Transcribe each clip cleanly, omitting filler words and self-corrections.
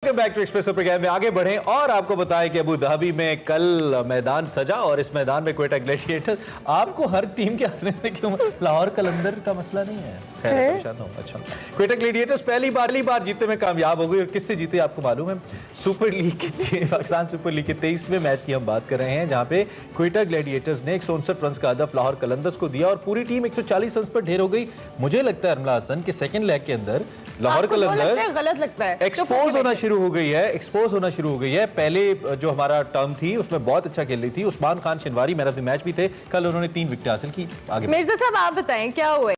Back to express programme में आगे बढ़ें और आपको बताएं कि अबू धाबी में कल मैदान सजा और इस मैदान में क्वेटा ग्लैडिएटर्स। आपको हर टीम के आने में क्यों लाहौर कलंदर का मसला नहीं है? खैर परेशान हो। अच्छा, क्वेटा ग्लैडिएटर्स पहली बार जीतने में कामयाब हो गई और किससे जीते आपको मालूम है? सुपर लीग की पाकिस्तान सुपर लीग के 23वें मैच की हम बात कर रहे हैं, जहां पे क्वेटा ग्लैडिएटर्स ने 159 रन का हदफ लाहौर कलंदर्स को दिया और पूरी टीम 140 रन पर ढेर हो गई। मुझे लगता है अरमला हसन कि सेकंड लेग के अंदर लाहौर कलंदर्स गलत लगता है, एक्सपोज होना शुरू हो गई है। पहले जो हमारा टर्म थी उसमें बहुत अच्छा खेल रही थी। Usman Khan Shinwari man of the match भी थे। कल उन्होंने 3 विकेट हासिल की। आगे मिर्जा साहब आप बताएं क्या हुआ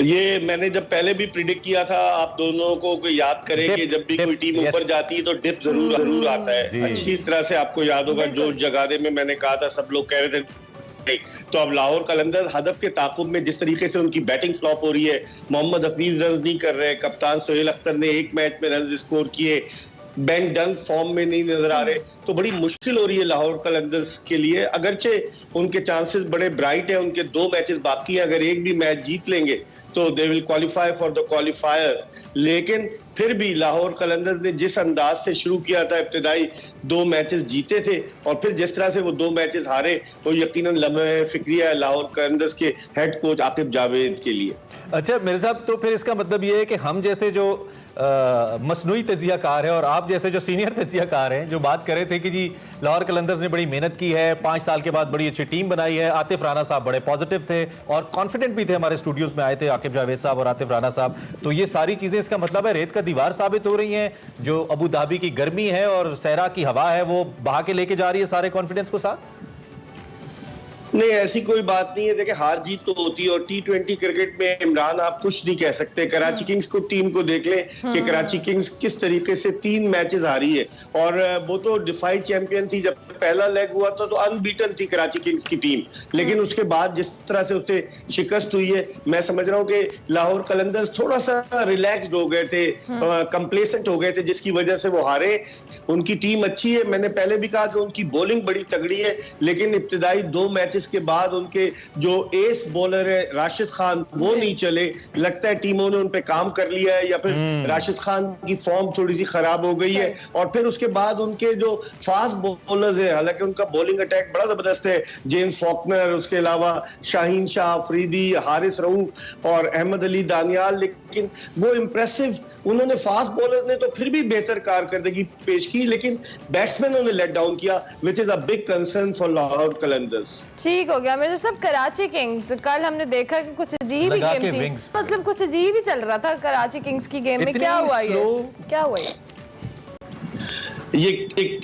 ये मैंने जब पहले भी प्रिडिक्ट किया था, आप दोनों को याद करें कि जब भी कोई टीम ऊपर जाती है तो डिप जरूर आता है। अच्छी तरह से आपको याद होगा जोश जगाने में मैंने कहा था, सब लोग कह रहे थे तो अब लाहौर कलंदर्स हदफ के ताकुब में जिस तरीके से उनकी बैटिंग फ्लॉप हो रही है, मोहम्मद हफीज रन नहीं कर रहे, कप्तान सोहेल अख्तर ने एक मैच में रन स्कोर किए, बेन डंक फॉर्म में नहीं नजर आ रहे, तो बड़ी मुश्किल हो रही है लाहौर कलंदर्स के लिए। अगरचे उनके चांसेस बड़े ब्राइट है, उनके 2 मैचेस बाकी हैं, अगर एक भी मैच जीत लेंगे तो they will qualify for the qualifier. लेकिन फिर भी लाहौर कलंदर्स ने जिस अंदाज से शुरू किया था, इब्तिदाई 2 मैचेस जीते थे और फिर जिस तरह से वो 2 मैचेस हारे, वो यकीनन लम्हे फिक्रिया है लाहौर कलंदर्स के हेड कोच आतिफ जावेद के लिए। अच्छा मिर्जा साहब, तो फिर इसका मतलब ये है कि हम जैसे जो मसनूई तजियाकार है और आप जैसे जो सीनियर तजियाकार हैं, जो बात कर रहे थे कि जी लाहौर कलंदर्स ने बड़ी मेहनत की है, 5 साल के बाद बड़ी अच्छी टीम बनाई है। आतिफ राना साहब बड़े पॉजिटिव थे और कॉन्फिडेंट भी थे, हमारे स्टूडियोज में आए थे आकिब जावेद साहब और आतिफ राना साहब। तो ये सारी चीजें इसका मतलब है रेत का दीवार साबित हो रही हैं। जो अबू धाबी की गर्मी है और सहरा की हवा है वो बहा के लेके जा रही है सारे कॉन्फिडेंस को साथ। नहीं, ऐसी कोई बात नहीं है। देखिए, हार जीत तो होती है और T20 क्रिकेट में इमरान आप कुछ नहीं कह सकते। कराची किंग्स को टीम को देख लें कि कराची किंग्स किस तरीके से 3 मैचेस हारी है और वो तो डिफाई चैंपियन थी। जब पहला लेग हुआ था तो अनबीटन थी कराची किंग्स की टीम, लेकिन उसके बाद जिस तरह से उसे शिकस्त हुई है, मैं समझ रहा हूँ कि लाहौर कलंदर्स थोड़ा सा रिलैक्स्ड हो गए थे, कंप्लेसेंट हो गए थे, जिसकी वजह से वो हारे। उनकी टीम अच्छी है, मैंने पहले भी कहा कि उनकी बॉलिंग बड़ी तगड़ी है, लेकिन इब्तिदाई 2 मैचेस के बाद उनके जो एस बॉलर है राशिद खान वो नहीं चले। लगता है टीमों ने उन पे काम कर लिया है या फिर राशिद खान की फॉर्म थोड़ी सी खराब हो गई है। और फिर उसके बाद उनके जो फास्ट बॉलर्स है, हालांकि उनका बॉलिंग अटैक बड़ा जबरदस्त है, जेम्स फॉकनर, उसके अलावा शाहीन शाह अफरीदी, हारिस रऊफ और अहमद अली दानियाल, लेकिन वो इंप्रेसिव उन्होंने फास्ट बॉलर्स ने तो फिर भी बेहतर कारकर्दगी पेश की, लेकिन बैट्समैनों ने लेट डाउन किया, which is a big concern for Lahore Qalandars. ठीक हो गया मेरे सब। कराची किंग्स कल हमने देखा कि कुछ अजीब ही गेम थी, मतलब कुछ अजीब ही चल रहा था कराची किंग्स की गेम में। क्या हुआ ये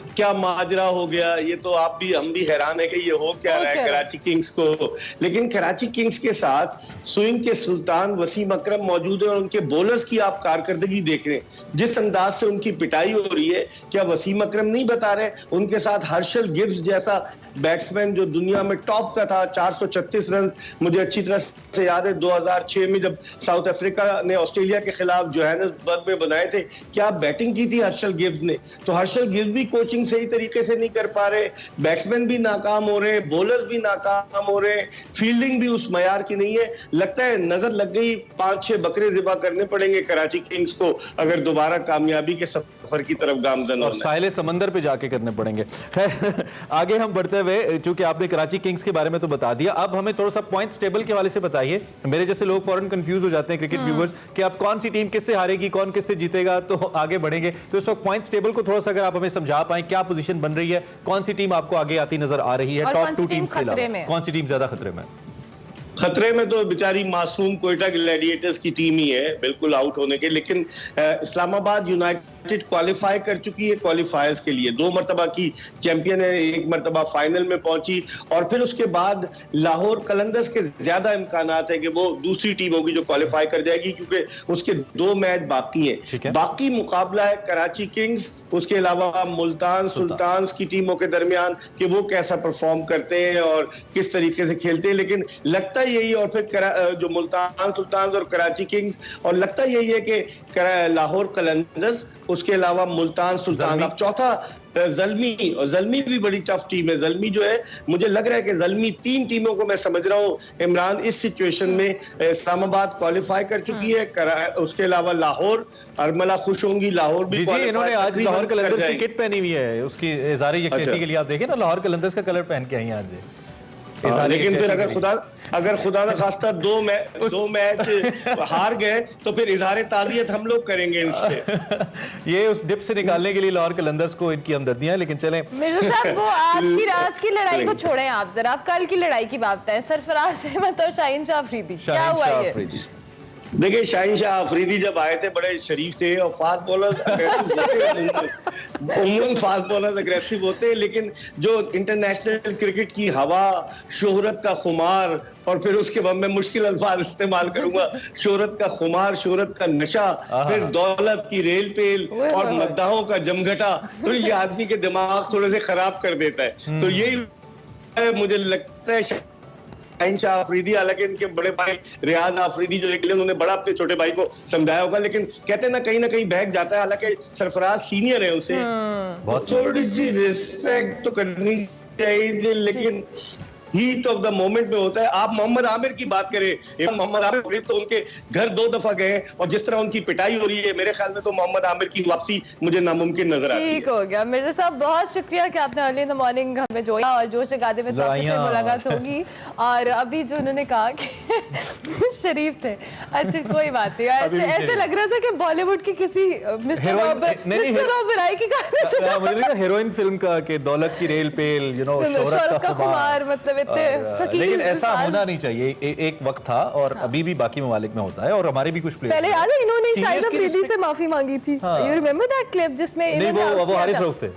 क्या माजरा हो गया? ये तो आप भी हम भी हैरान है कि ये हो क्या रहा है कराची किंग्स को। लेकिन कराची किंग्स के साथ स्विंग के सुल्तान वसीम अकरम मौजूद है और उनके बॉलर्स की आप कारकर्दगी देख रहे हैं, जिस अंदाज से उनकी पिटाई हो रही है। क्या वसीम अकरम नहीं बता रहे? उनके साथ हर्षल गिब्स जैसा बैट्समैन जो दुनिया में टॉप का था, 436 रन मुझे अच्छी तरह से याद है 2006 में जब साउथ अफ्रीका ने ऑस्ट्रेलिया के खिलाफ जोहानिसबर्ग में बनाए थे। क्या बैटिंग की थी हर्षल गिब्स ने? तो हर्षल गिब्स भी कोचिंग सही तरीके से नहीं कर पा रहे, बैट्समैन भी नाकाम हो रहे, बॉलर्स भी नाकाम हो रहे, फील्डिंग भी उस मयार की नहीं है। लगता है नजर लग गई, 5-6 बकरे ज़िबा करने पड़ेंगे कराची किंग्स को अगर दोबारा कामयाबी के सफर की तरफ गामजन और साहिल समंदर पे जाके करने पड़ेंगे। खैर आगे हम बढ़ते हुए, चूंकि आपने कराची किंग्स के बारे में तो बता दिया, अब हमें थोड़ा सा पॉइंट्स टेबल के हवाले से बताइए। मेरे जैसे लोग फौरन कंफ्यूज हो जाते हैं क्रिकेट व्यूअर्स कि अब कौन सी टीम किससे हारेगी, कौन किससे जीतेगा। तो आगे बढ़ेंगे तो इस वक्त पॉइंट्स टेबल को थोड़ा सा अगर आप हमें समझा पाए, क्या पोजीशन बन रही है, कौन सी टीम आपको आगे आती नजर आ रही है, टॉप 2 टीम्स के अलावा कौन सी टीम ज्यादा खतरे में? खतरे में तो बेचारी मासूम क्वेटा ग्लैडिएटर्स की टीम ही है बिल्कुल आउट होने के। लेकिन इस्लामाबाद यूनाइटेड क्वालिफाई कर चुकी है क्वालिफायर्स के लिए, 2 मरतबा की चैंपियन है, 1 मरतबा फाइनल में पहुंची। और फिर उसके बाद लाहौर कलंदर्स के ज्यादा इम्कानात है कि वो दूसरी टीम होगी जो क्वालिफाई कर जाएगी, क्योंकि उसके 2 मैच बाकी हैं। बाकी मुकाबला है कराची किंग्स, उसके अलावा मुल्तान सुल्तान्स की टीमों के दरमियान कि वो कैसा परफॉर्म करते हैं और किस तरीके से खेलते हैं। लेकिन लगता यही, और फिर जो मुल्तान सुल्तान्स और कराची किंग्स, और लगता यही है कि लाहौर कलंदर्स, उसके अलावा मुल्तान सुल्तान। अब चौथा ज़ल्मी, और ज़ल्मी भी बड़ी टफ टीम है। ज़ल्मी जो है, मुझे लग रहा है कि ज़ल्मी 3 टीमों को मैं समझ रहा हूँ इमरान इस सिचुएशन में। इस्लामाबाद क्वालिफाई कर चुकी है, उसके अलावा लाहौर, अरमला खुश होंगी, लाहौर भी जी, इन्होंने आज लाहौर कलंदर्स की किट पहनी हुई है, उसकी इज़हार यकजहती अच्छा। के लिए। आप देखें ना, लाहौर कलंदर्स का कलर पहन के आई हैं आज। लेकिन फिर अगर खुदा ना खास्ता दो मैच हार गए तो फिर इजहार ताज़ियत हम लोग करेंगे इनसे। ये उस डिप से निकालने के लिए लाहौर कलंदर्स को इनकी हमदर्दियां। लेकिन चलें मिर्जा साहब, वो आज की लड़ाई को छोड़ें आप जरा, आप कल की लड़ाई की बात है। सरफराज अहमद और शाहीन शाह अफरीदी, क्या हुआ ये? देखिए, शाहीन शाह अफरीदी जब आए थे बड़े शरीफ थे और फास्ट बॉलर अग्रेसिव होते, उम्मन फास्ट बॉलर अग्रेसिव होते हैं, लेकिन जो इंटरनेशनल क्रिकेट की हवा, शोहरत का खुमार, और फिर उसके बाद मैं मुश्किल अल्फाज इस्तेमाल करूंगा, शोहरत का खुमार, शोहरत का नशा, फिर दौलत की रेल पेल और मद्दाहों का जमघटा, तो ये आदमी के दिमाग थोड़े से खराब कर देता है। तो यही मुझे लगता है शाहीन शाह अफरीदी, हालांकि इनके बड़े भाई रियाज अफरीदी जो निकले, उन्होंने बड़ा अपने छोटे भाई को समझाया होगा, लेकिन कहते हैं ना कहीं बहक जाता है। हालांकि सरफराज सीनियर है उनसे, थोड़ी सी रिस्पेक्ट तो करनी चाहिए, लेकिन हीट ऑफ द मोमेंट में होता है। आप मोहम्मद आमिर की बात करें, मोहम्मद आमिर तो उनके घर 2 दफा गए, और जिस तरह उनकी पिटाई हो रही है, मेरे ख्याल में तो मोहम्मद आमिर की वापसी मुझे नामुमकिन नजर आती है। ठीक हो गया मिर्जा साहब, बहुत शुक्रिया कि आपने अर्ली इन द मॉर्निंग हमें जोड़ा, और जोश जगाते में तो आपसे फिर मुलाकात होगी। और अभी जो उन्होंने कहा कि शरीफ थे, अच्छा कोई बात नहीं, ऐसे लग रहा था कि बॉलीवुड की किसी मिस्टर ओबराय की कहानी, हीरोइन फिल्म का, कि दौलत की रेल पेल, शोहरत का खुमार, मतलब इतने। लेकिन ऐसा होना नहीं चाहिए। एक वक्त था, और अभी भी बाकी ममालिक में होता है, और हमारे भी कुछ प्लेयर्स पहले याद है इन्होंने शाहिद अफरीदी से माफी मांगी थी। यू रिमेंबर दैट क्लिप जिसमें वो हारिस रऊफ थे,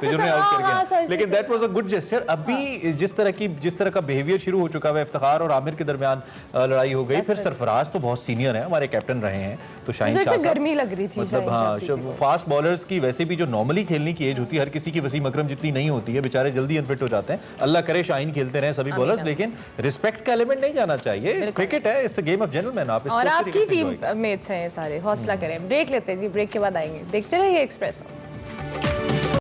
जिन्होंने आउट कर दिया। लेकिन that was a good gesture. अभी जिस तरह का बिहेवियर शुरू हो चुका है, इफ्तिखार और आमिर के दरमियान लड़ाई हो गई। फिर सरफराज तो बहुत सीनियर है, हमारे कैप्टन रहे हैं, तो शाहीन शाह गर्मी लग रही थी, मतलब हाँ, फास्ट बॉलर्स की वैसे भी जो नॉर्मली खेलने की एज होती है हर किसी की, वसीम अकरम जितनी नहीं होती है, बेचारे जल्दी अनफिट हो जाते हैं। अल्लाह करे शाहीन खेलते रहे सभी बॉलर्स, लेकिन रिस्पेक्ट का एलिमेंट नहीं जाना चाहिए। क्रिकेट है, it's a game of gentleman. आप और आपकी टीम मेट्स हैं सारे, हौसला करें। ब्रेक लेते हैं जी, ब्रेक के बाद आएंगे। देखते रहिए एक्सप्रेस।